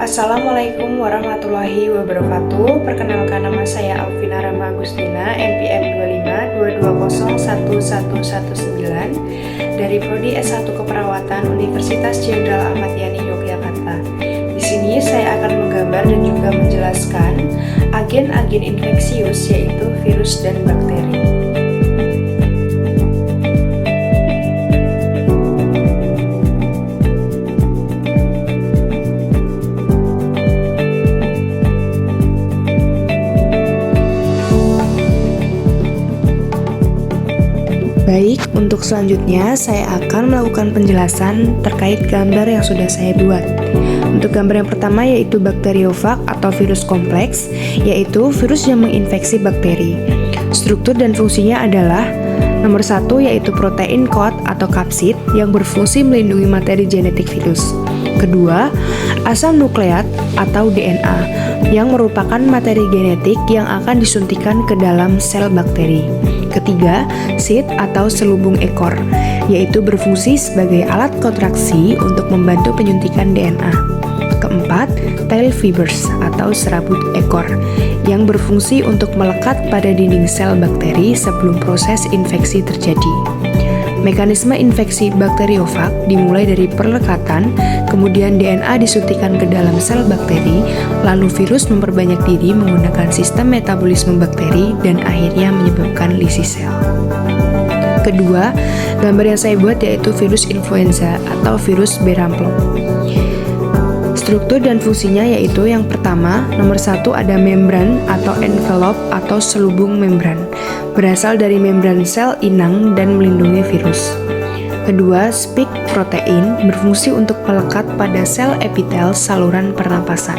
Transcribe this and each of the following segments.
Assalamualaikum warahmatullahi wabarakatuh. Perkenalkan, nama saya Alvina Rama Agustina, NPM 25 2211119 dari Prodi S1 Keperawatan Universitas Jenderal Ahmad Yani Yogyakarta. Di sini saya akan menggambar dan juga menjelaskan agen-agen infeksius, yaitu virus dan bakteri. Baik, untuk selanjutnya saya akan melakukan penjelasan terkait gambar yang sudah saya buat. Untuk gambar yang pertama yaitu bakteriofag atau virus kompleks, yaitu virus yang menginfeksi bakteri. Struktur dan fungsinya adalah nomor 1 yaitu protein coat atau kapsid yang berfungsi melindungi materi genetik virus. Kedua, asam nukleat atau DNA yang merupakan materi genetik yang akan disuntikan ke dalam sel bakteri. Ketiga, seed atau selubung ekor, yaitu berfungsi sebagai alat kontraksi untuk membantu penyuntikan DNA. Keempat, tail fibers atau serabut ekor, yang berfungsi untuk melekat pada dinding sel bakteri sebelum proses infeksi terjadi. Mekanisme infeksi bakteriofag dimulai dari perlekatan, kemudian DNA disuntikan ke dalam sel bakteri, lalu virus memperbanyak diri menggunakan sistem metabolisme bakteri dan akhirnya menyebabkan lisis sel. Kedua, gambar yang saya buat yaitu virus influenza atau virus B. ramplop. Struktur dan fungsinya yaitu yang pertama, nomor 1 ada membran atau envelope atau selubung membran, berasal dari membran sel inang dan melindungi virus. Kedua, spike protein berfungsi untuk melekat pada sel epitel saluran pernapasan.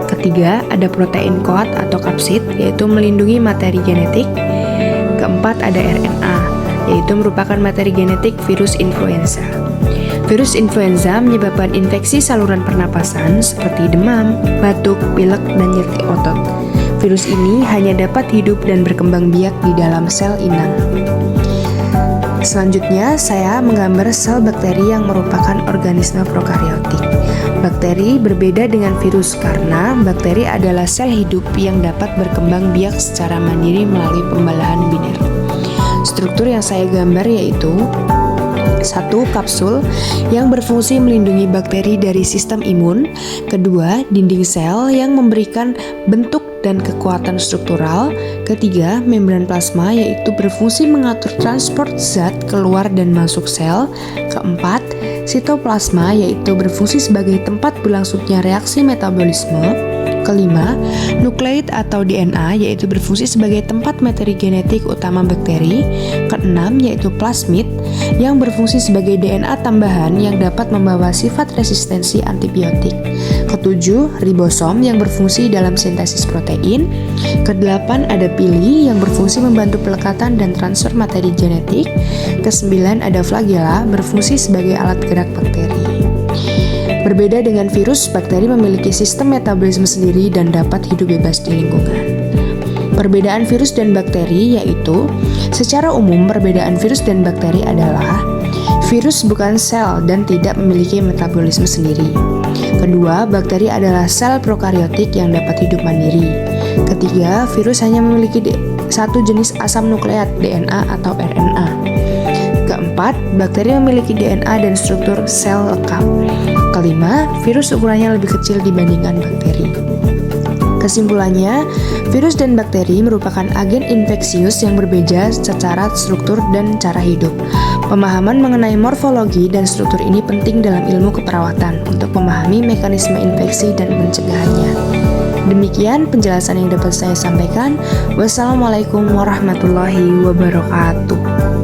Ketiga, ada protein coat atau kapsid, yaitu melindungi materi genetik. Keempat, ada RNA, yaitu merupakan materi genetik virus influenza. Virus influenza menyebabkan infeksi saluran pernapasan seperti demam, batuk, pilek, dan nyeri otot. Virus ini hanya dapat hidup dan berkembang biak di dalam sel inang. Selanjutnya, saya menggambar sel bakteri yang merupakan organisme prokaryotik. Bakteri berbeda dengan virus karena bakteri adalah sel hidup yang dapat berkembang biak secara mandiri melalui pembalahan biner. Struktur yang saya gambar yaitu 1. Kapsul yang berfungsi melindungi bakteri dari sistem imun. Kedua, dinding sel yang memberikan bentuk dan kekuatan struktural. Ketiga, membran plasma yaitu berfungsi mengatur transport zat keluar dan masuk sel. Keempat, sitoplasma yaitu berfungsi sebagai tempat berlangsungnya reaksi metabolisme. Kelima, nukleid atau DNA yaitu berfungsi sebagai tempat materi genetik utama bakteri. Keenam, yaitu plasmid yang berfungsi sebagai DNA tambahan yang dapat membawa sifat resistensi antibiotik. Ketujuh, ribosom yang berfungsi dalam sintesis protein. Kedelapan, ada pili yang berfungsi membantu pelekatan dan transfer materi genetik. Kesembilan, ada flagella berfungsi sebagai alat gerak bakteri. Berbeda dengan virus, bakteri memiliki sistem metabolisme sendiri dan dapat hidup bebas di lingkungan. Perbedaan virus dan bakteri yaitu, secara umum perbedaan virus dan bakteri adalah virus bukan sel dan tidak memiliki metabolisme sendiri. Kedua, bakteri adalah sel prokaryotik yang dapat hidup mandiri. Ketiga, virus hanya memiliki satu jenis asam nukleat, DNA atau RNA. Keempat, bakteri memiliki DNA dan struktur sel lengkap. Kelima, virus ukurannya lebih kecil dibandingkan bakteri. Kesimpulannya, virus dan bakteri merupakan agen infeksius yang berbeda secara struktur dan cara hidup. Pemahaman mengenai morfologi dan struktur ini penting dalam ilmu keperawatan untuk memahami mekanisme infeksi dan pencegahannya. Demikian penjelasan yang dapat saya sampaikan. Wassalamualaikum warahmatullahi wabarakatuh.